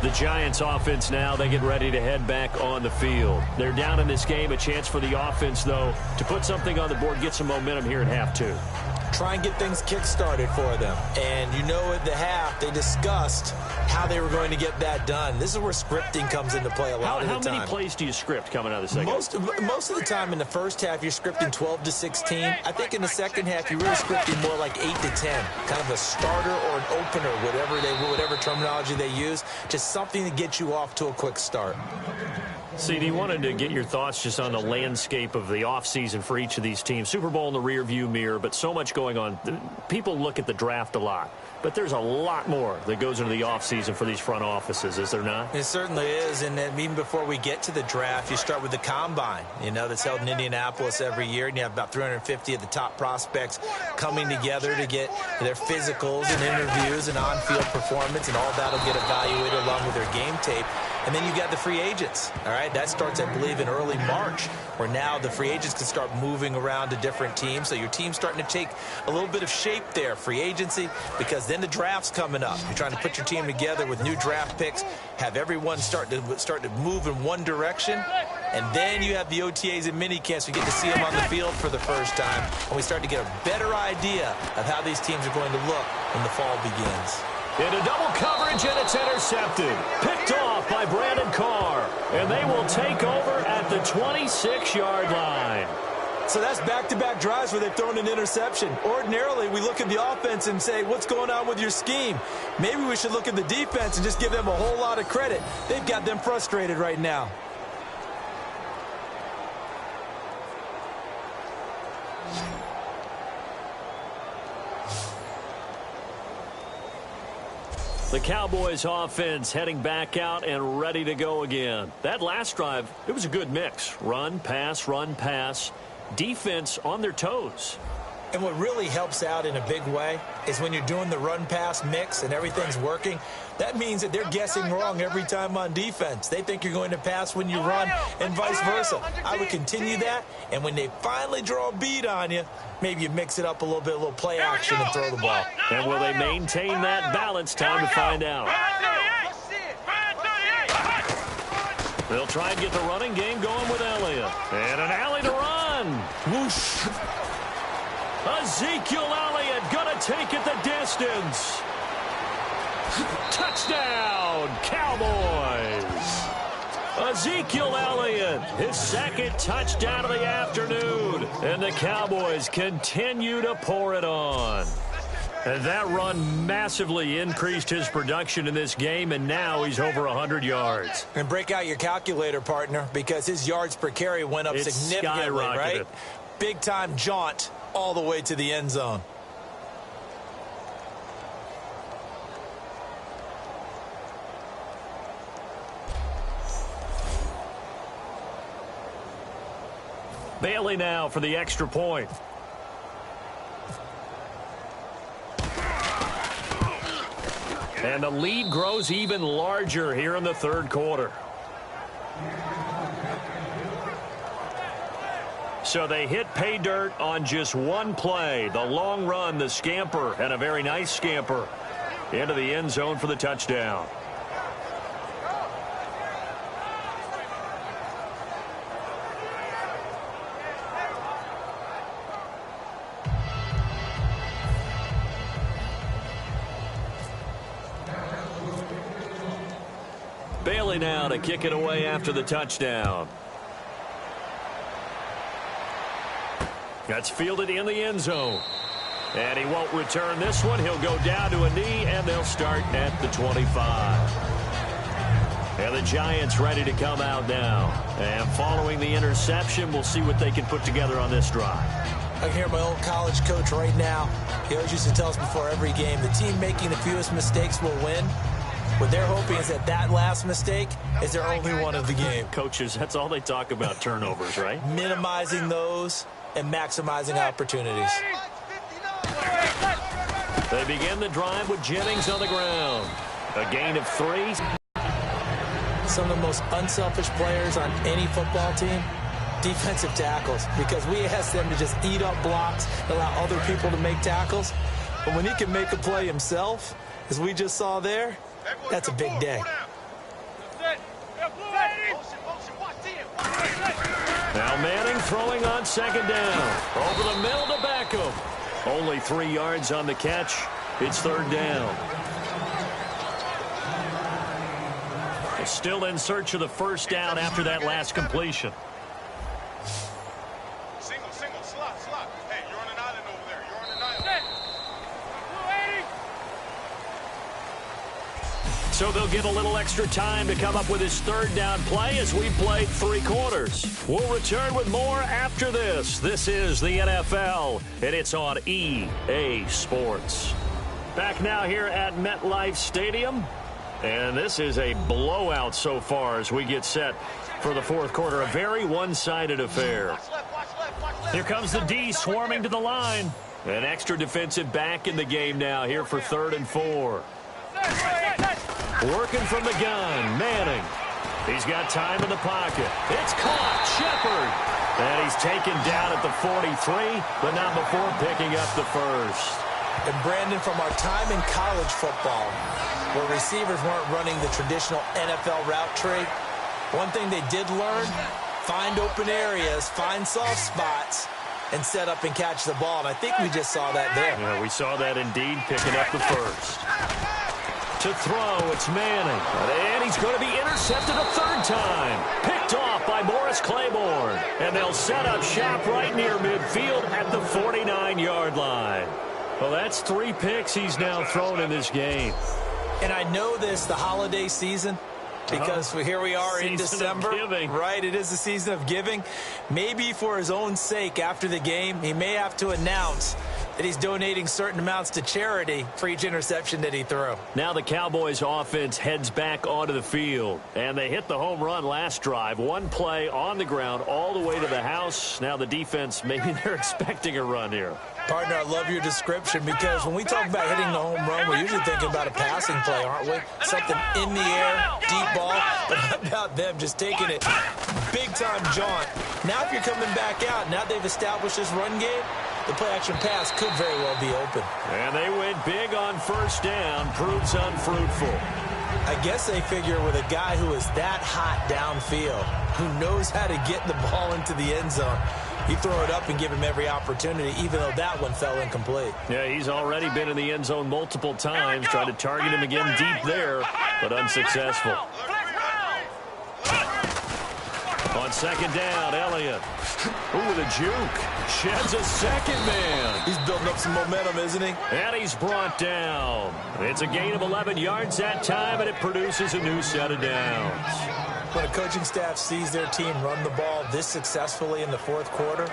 The Giants offense now, they get ready to head back on the field. They're down in this game. A chance for the offense, though, to put something on the board, get some momentum here at half 2. Try and get things kick-started for them. And you know at the half, they discussed how they were going to get that done. This is where scripting comes into play a lot of the time. How many plays do you script coming out of the second? Most of the time in the first half, you're scripting 12 to 16. I think in the second half, you're really scripting more like 8 to 10. Kind of a starter or an opener, whatever terminology they use. Just something to get you off to a quick start. CD, wanted to get your thoughts just on the landscape of the offseason for each of these teams. Super Bowl in the rearview mirror, but so much going on. People look at the draft a lot, but there's a lot more that goes into the offseason for these front offices, is there not? It certainly is, and then even before we get to the draft, you start with the combine, that's held in Indianapolis every year, and you have about 350 of the top prospects coming together to get their physicals and interviews and on-field performance, and all that will get evaluated along with their game tape. And then you got the free agents, all right? That starts, I believe, in early March, where now the free agents can start moving around to different teams. So your team's starting to take a little bit of shape there, free agency, because then the draft's coming up. You're trying to put your team together with new draft picks, have everyone start to move in one direction, and then you have the OTAs and mini camps. We get to see them on the field for the first time, and we start to get a better idea of how these teams are going to look when the fall begins. Into double coverage, and it's intercepted. Picked off by Brandon Carr. And they will take over at the 26-yard line. So that's back-to-back drives where they've thrown an interception. Ordinarily, we look at the offense and say, what's going on with your scheme? Maybe we should look at the defense and just give them a whole lot of credit. They've got them frustrated right now. The Cowboys offense heading back out and ready to go again. That last drive, it was a good mix. Run, pass, defense on their toes. And what really helps out in a big way is when you're doing the run-pass mix and everything's working, that means that they're guessing wrong every time on defense. They think you're going to pass when you run and vice versa. I would continue that, and when they finally draw a beat on you, maybe you mix it up a little play action and throw the ball. And will they maintain that balance? Time to find out. They'll try and get the running game going with Elliott. And an alley to run. Whoosh. Ezekiel Elliott going to take it the distance. Touchdown, Cowboys. Ezekiel Elliott, his second touchdown of the afternoon. And the Cowboys continue to pour it on. And that run massively increased his production in this game, and now he's over 100 yards. And break out your calculator, partner, because his yards per carry went up significantly, right? Big-time jaunt all the way to the end zone. Bailey now for the extra point. And the lead grows even larger here in the third quarter. So they hit pay dirt on just one play. The long run, the scamper, and a very nice scamper into the end zone for the touchdown. Bailey now to kick it away after the touchdown. That's fielded in the end zone. And he won't return this one. He'll go down to a knee, and they'll start at the 25. And the Giants ready to come out now. And following the interception, we'll see what they can put together on this drive. I can hear my old college coach right now. He always used to tell us before every game, the team making the fewest mistakes will win. What they're hoping is that last mistake is their only one of the game. Coaches, that's all they talk about, turnovers, right? Minimizing those and maximizing opportunities. They begin the drive with Jennings on the ground. A gain of 3. Some of the most unselfish players on any football team, defensive tackles, because we ask them to just eat up blocks and allow other people to make tackles. But when he can make a play himself, as we just saw there, that's a big day. Now Manning throwing on second down. Over the middle to Beckham. Only 3 yards on the catch. It's third down. Still in search of the first down after that last completion. Single, slot. Hey, you're on an island over there. You're on an island. So they'll get a little extra time to come up with his third down play as we played 3 quarters. We'll return with more after this. This is the NFL, and it's on EA Sports. Back now here at MetLife Stadium, and this is a blowout so far as we get set for the fourth quarter. A very one-sided affair. Here comes the D swarming to the line. An extra defensive back in the game now here for 3rd and 4. Working from the gun, Manning. He's got time in the pocket. It's caught, Shepard. And he's taken down at the 43, but not before picking up the first. And Brandon, from our time in college football, where receivers weren't running the traditional NFL route tree, one thing they did learn, find open areas, find soft spots, and set up and catch the ball. And I think we just saw that there. Yeah, we saw that indeed, picking up the first. To throw, it's Manning. And he's going to be intercepted a 3rd time. Picked off by Morris Claiborne. And they'll set up shop right near midfield at the 49-yard line. Well, that's 3 picks he's now thrown in this game. And I know this, the holiday season, because here we are in December. Right, it is the season of giving. Maybe for his own sake after the game, he may have to announce that he's donating certain amounts to charity for each interception that he threw. Now the Cowboys offense heads back onto the field. And they hit the home run last drive. 1 play on the ground all the way to the house. Now the defense, maybe they're expecting a run here. Partner, I love your description because when we talk about hitting the home run, we're usually thinking about a passing play, aren't we? Something in the air, deep ball. But how about them just taking it big-time jaunt? Now if you're coming back out, now they've established this run game, the play-action pass could very well be open. And they went big on 1st down, proves unfruitful. I guess they figure with a guy who is that hot downfield, who knows how to get the ball into the end zone, you throw it up and give him every opportunity, even though that one fell incomplete. Yeah, he's already been in the end zone multiple times, trying to target him again deep there, but unsuccessful. On 2nd down, Elliott. Ooh, with a juke. Sheds a 2nd man. He's building up some momentum, isn't he? And he's brought down. It's a gain of 11 yards that time, and it produces a new set of downs. When a coaching staff sees their team run the ball this successfully in the 4th quarter,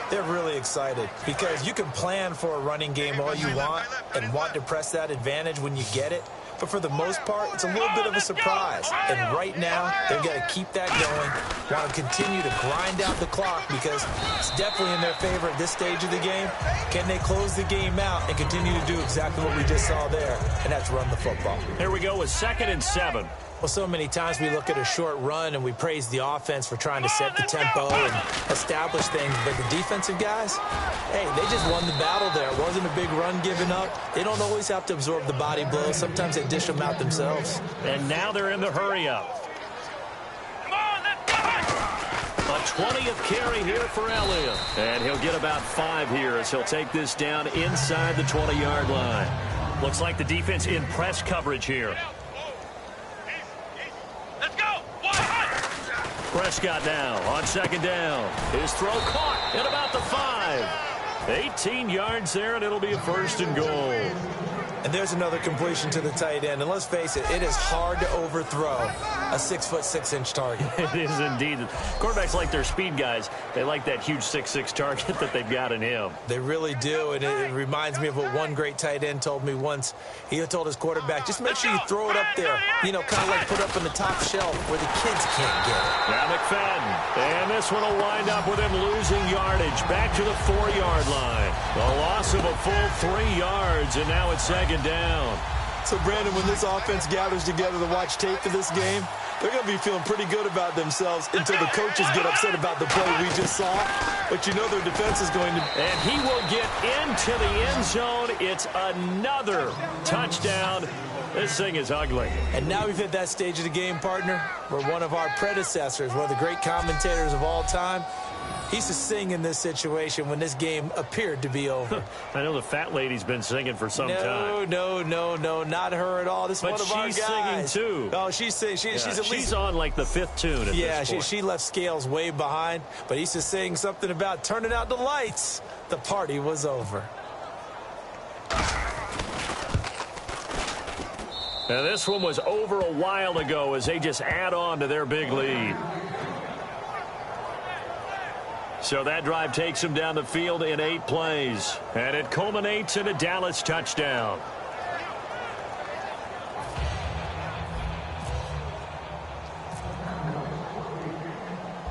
they're really excited because you can plan for a running game all you want and want to press that advantage when you get it. But for the most part, it's a little bit of a surprise. And right now, they've got to keep that going, want to continue to grind out the clock because it's definitely in their favor at this stage of the game. Can they close the game out and continue to do exactly what we just saw there, and that's run the football. Here we go with 2nd and 7. Well, so many times we look at a short run and we praise the offense for trying to set the tempo and establish things. But the defensive guys, hey, they just won the battle there. It wasn't a big run given up. They don't always have to absorb the body blows. Sometimes they dish them out themselves. And now they're in the hurry-up. A 20th carry here for Elliott. And he'll get about 5 here as he'll take this down inside the 20-yard line. Looks like the defense in press coverage here. Prescott now on 2nd down. His throw caught at about the 5. 18 yards there, and it'll be a 1st and goal. And there's another completion to the tight end. And let's face it, it is hard to overthrow a 6'6" target. It is indeed. Quarterbacks like their speed guys. They like that huge 6'6" target that they've got in him. They really do. And it reminds me of what one great tight end told me once. He told his quarterback, just make sure you throw it up there. You know, kind of like put up in the top shelf where the kids can't get it. Now McFadden. And this one will wind up with him losing yardage. Back to the 4-yard line. A loss of a full 3 yards. And now it's 2nd down. So, Brandon, when this offense gathers together to watch tape for this game, they're going to be feeling pretty good about themselves until the coaches get upset about the play we just saw. But you know their defense is going to... And he will get into the end zone. It's another touchdown. This thing is ugly. And now we've hit that stage of the game, partner, where one of our predecessors, one of the great commentators of all time, he used to sing in this situation when this game appeared to be over. I know the fat lady's been singing for some time. No, not her at all. This is one of our guys. But she's singing, too. Oh, she's singing. She's on, like, the 5th tune at this point. She left Scales way behind, but he used to sing something about turning out the lights. The party was over. And this one was over a while ago as they just add on to their big lead. So that drive takes them down the field in 8 plays. And it culminates in a Dallas touchdown.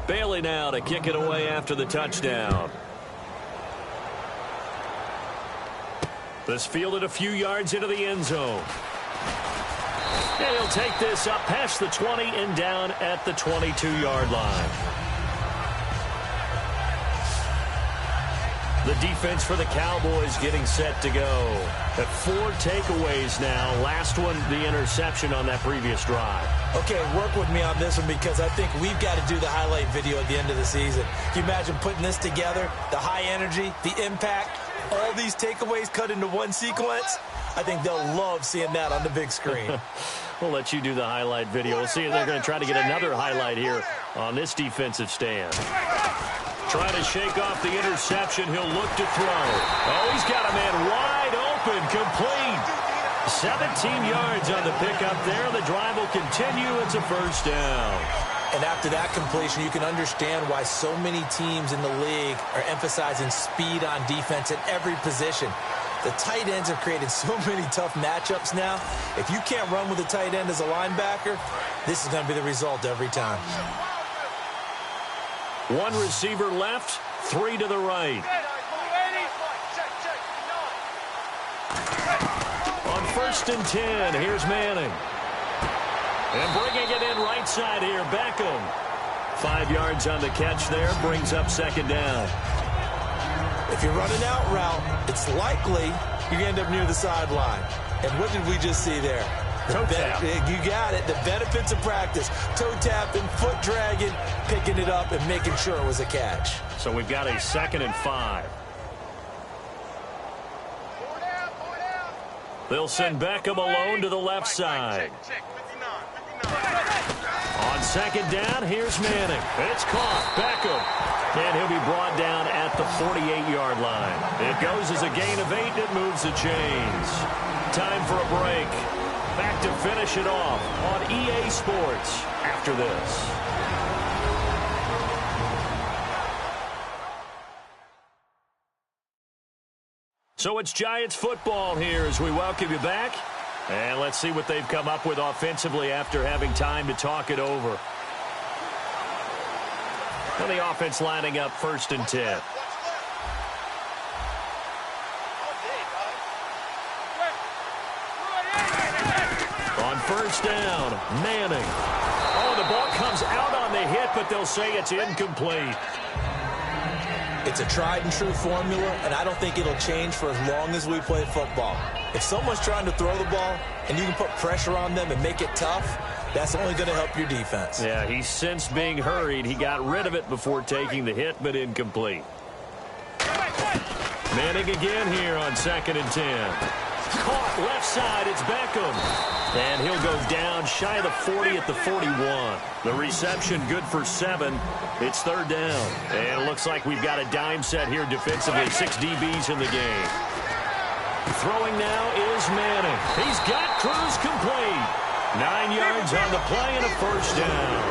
Bailey now to kick it away after the touchdown. This fielded a few yards into the end zone. And he'll take this up past the 20 and down at the 22-yard line. The defense for the Cowboys getting set to go. At 4 takeaways now. Last one, the interception on that previous drive. Okay, work with me on this one because I think we've got to do the highlight video at the end of the season. Can you imagine putting this together? The high energy, the impact, all these takeaways cut into one sequence? I think they'll love seeing that on the big screen. We'll let you do the highlight video. We'll see if they're going to try to get another highlight here on this defensive stand. Trying to shake off the interception. He'll look to throw. Oh, he's got a man wide open, complete. 17 yards on the pickup there. The drive will continue. It's a first down. And after that completion, you can understand why so many teams in the league are emphasizing speed on defense at every position. The tight ends have created so many tough matchups now. If you can't run with a tight end as a linebacker, this is going to be the result every time. 1 receiver left, 3 to the right. On 1st and 10, here's Manning. And bringing it in right side here, Beckham. 5 yards on the catch there, brings up 2nd down. If you're running out route, it's likely you're going to end up near the sideline. And what did we just see there? Toe tap. You got it. The benefits of practice. Toe tapping, foot dragging, picking it up, and making sure it was a catch. So we've got a 2nd and 5. They'll send Beckham alone to the left side. On 2nd down, here's Manning. It's caught. Beckham. And he'll be brought down at the 48-yard line. It goes as a gain of 8. It moves the chains. Time for a break. Back to finish it off on EA Sports after this. So it's Giants football here as we welcome you back. And let's see what they've come up with offensively after having time to talk it over. And the offense lining up 1st and 10. On 1st down, Manning. Oh, the ball comes out on the hit, but they'll say it's incomplete. It's a tried and true formula, and I don't think it'll change for as long as we play football. If someone's trying to throw the ball and you can put pressure on them and make it tough, that's only going to help your defense. Yeah, he's since being hurried. He got rid of it before taking the hit, but incomplete. Manning again here on 2nd and 10. Caught left side, it's Beckham. And he'll go down shy of the 40 at the 41. The reception good for 7. It's 3rd down. And it looks like we've got a dime set here defensively. 6 DBs in the game. Throwing now is Manning. He's got Cruz complete. 9 yards on the play and a first down.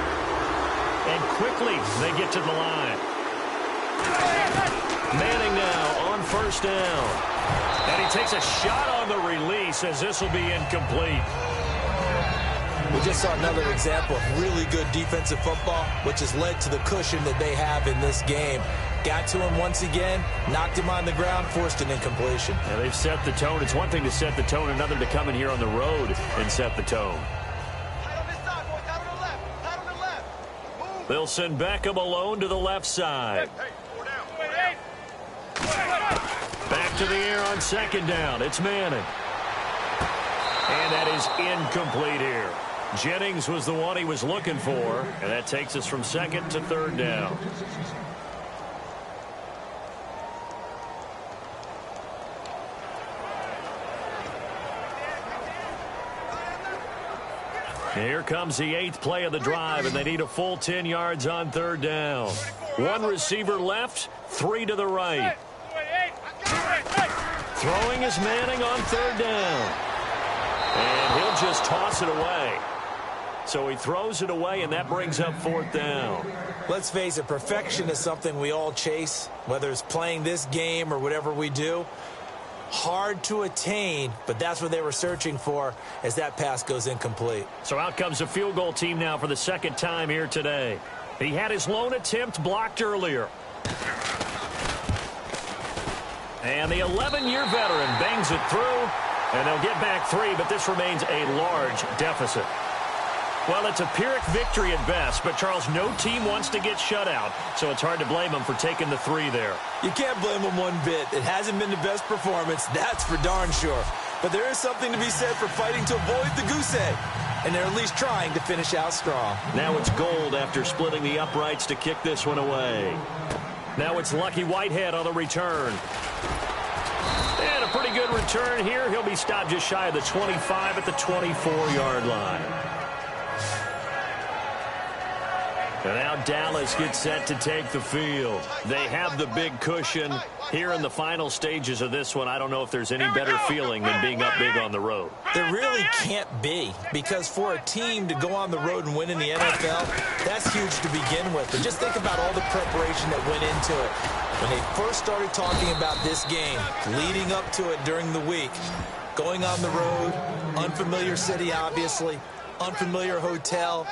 And quickly they get to the line. Manning now on 1st down. And he takes a shot on the release as this will be incomplete. We just saw another example of really good defensive football, which has led to the cushion that they have in this game. Got to him once again, knocked him on the ground, forced an incompletion. Yeah, they've set the tone. It's one thing to set the tone, another to come in here on the road and set the tone. They'll send Beckham alone to the left side. Back to the air on 2nd down. It's Manning. And that is incomplete here. Jennings was the one he was looking for, and that takes us from 2nd to 3rd down. Here comes the 8th play of the drive, and they need a full 10 yards on 3rd down. 1 receiver left, 3 to the right. Throwing is Manning on 3rd down. And he'll just toss it away. So he throws it away, and that brings up 4th down. Let's face it, perfection is something we all chase, whether it's playing this game or whatever we do. Hard to attain, but that's what they were searching for as that pass goes incomplete. So out comes a field goal team now for the 2nd time here today. He had his lone attempt blocked earlier. And the 11-year veteran bangs it through, and they'll get back 3, but this remains a large deficit. Well, it's a Pyrrhic victory at best, but, Charles, no team wants to get shut out, so it's hard to blame them for taking the 3 there. You can't blame them one bit. It hasn't been the best performance, that's for darn sure. But there is something to be said for fighting to avoid the goose egg, and they're at least trying to finish out strong. Now it's Gold after splitting the uprights to kick this one away. Now it's Lucky Whitehead on the return. And a pretty good return here. He'll be stopped just shy of the 25 at the 24-yard line. And now Dallas gets set to take the field. They have the big cushion. Here in the final stages of this one, I don't know if there's any better feeling than being up big on the road. There really can't be, because for a team to go on the road and win in the NFL, that's huge to begin with. But just think about all the preparation that went into it. When they first started talking about this game, leading up to it during the week, going on the road, unfamiliar city, obviously, unfamiliar hotel.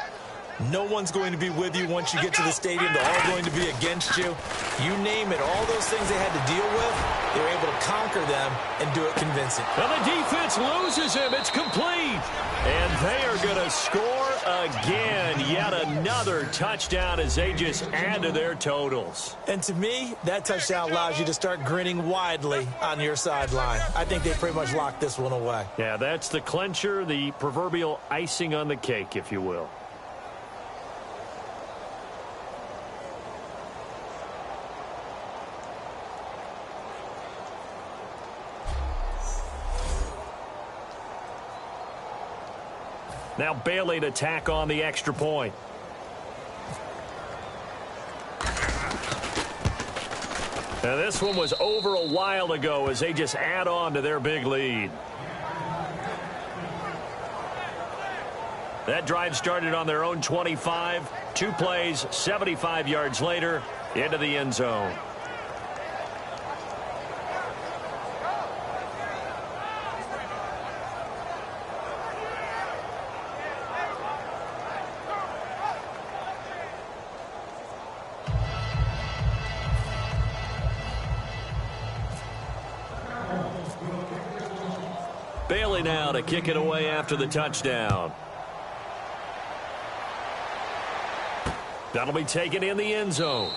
No one's going to be with you once you get to the stadium. They're all going to be against you. You name it, all those things they had to deal with, they were able to conquer them and do it convincing. Well, the defense loses him. It's complete. And they are going to score again. Yet another touchdown as they just add to their totals. And to me, that touchdown allows you to start grinning widely on your sideline. I think they pretty much locked this one away. Yeah, that's the clincher, the proverbial icing on the cake, if you will. Now Bailey to tack on the extra point. Now this one was over a while ago as they just add on to their big lead. That drive started on their own 25. 2 plays, 75 yards later, into the end zone. Bailey now to kick it away after the touchdown. That'll be taken in the end zone.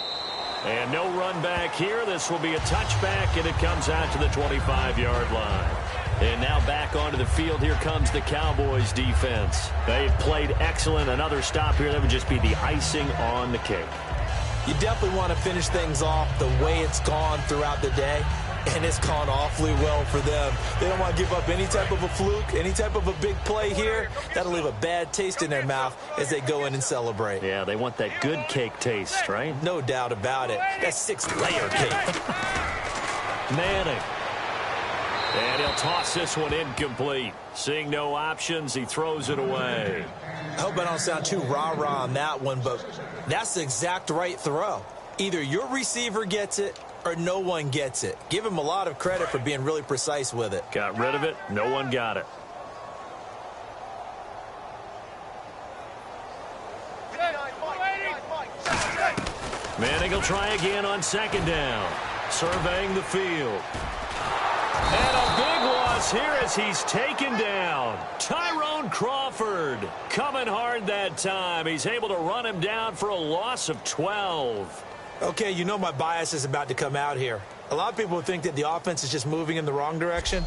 And no run back here. This will be a touchback, and it comes out to the 25-yard line. And now back onto the field. Here comes the Cowboys defense. They've played excellent. Another stop here. That would just be the icing on the cake. You definitely want to finish things off the way it's gone throughout the day. And it's gone awfully well for them. They don't want to give up any type of a fluke, any type of a big play here. That'll leave a bad taste in their mouth as they go in and celebrate. Yeah, they want that good cake taste, right? No doubt about it. That 6-layer cake. Manning. And he'll toss this one incomplete. Seeing no options, he throws it away. I hope I don't sound too rah-rah on that one, but that's the exact right throw. Either your receiver gets it or no one gets it. Give him a lot of credit for being really precise with it. Got rid of it. No one got it. Manning will try again on 2nd down. Surveying the field. And a big loss here as he's taken down. Tyrone Crawford coming hard that time. He's able to run him down for a loss of 12. Okay, you know my bias is about to come out here. A lot of people think that the offense is just moving in the wrong direction.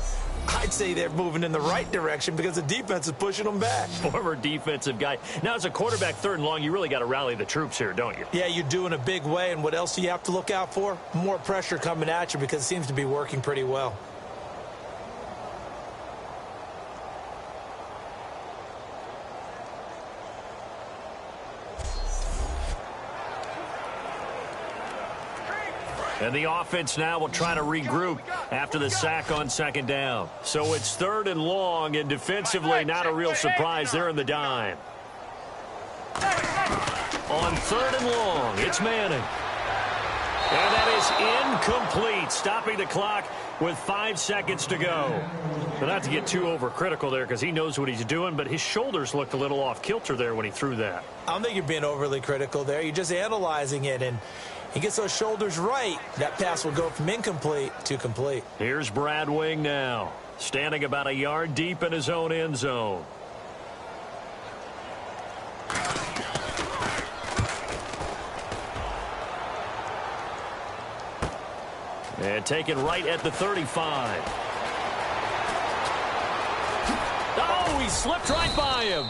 I'd say they're moving in the right direction because the defense is pushing them back. Former defensive guy. Now, as a quarterback 3rd and long, you really got to rally the troops here, don't you? Yeah, you do in a big way. And what else do you have to look out for? More pressure coming at you because it seems to be working pretty well. And the offense now will try to regroup after the sack on second down. So it's 3rd and long, and defensively not a real surprise. They're in the dime. On 3rd and long, it's Manning. And that is incomplete, stopping the clock with 5 seconds to go. But not to get too overcritical there because he knows what he's doing, but his shoulders looked a little off kilter there when he threw that. I don't think you're being overly critical there. You're just analyzing it, and he gets those shoulders right. That pass will go from incomplete to complete. Here's Brad Wing now, standing about a yard deep in his own end zone. And taken right at the 35. Oh, he slipped right by him.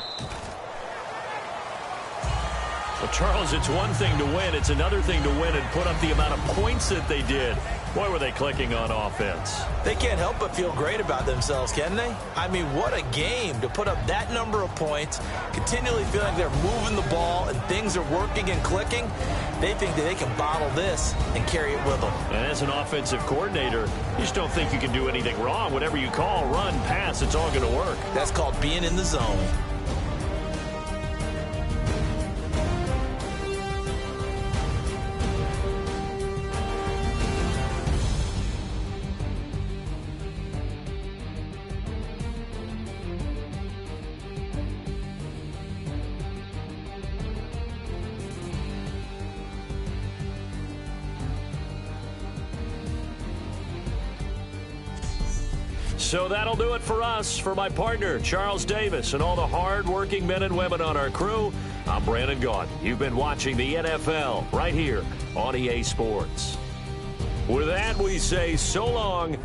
Well, Charles, it's one thing to win. It's another thing to win and put up the amount of points that they did. Boy, were they clicking on offense. They can't help but feel great about themselves, can they? I mean, what a game to put up that number of points, continually feeling like they're moving the ball and things are working and clicking. They think that they can bottle this and carry it with them. And as an offensive coordinator, you just don't think you can do anything wrong. Whatever you call, run, pass, it's all going to work. That's called being in the zone. So that'll do it for us. For my partner, Charles Davis, and all the hard-working men and women on our crew, I'm Brandon Gaudin. You've been watching the NFL right here on EA Sports. With that, we say so long.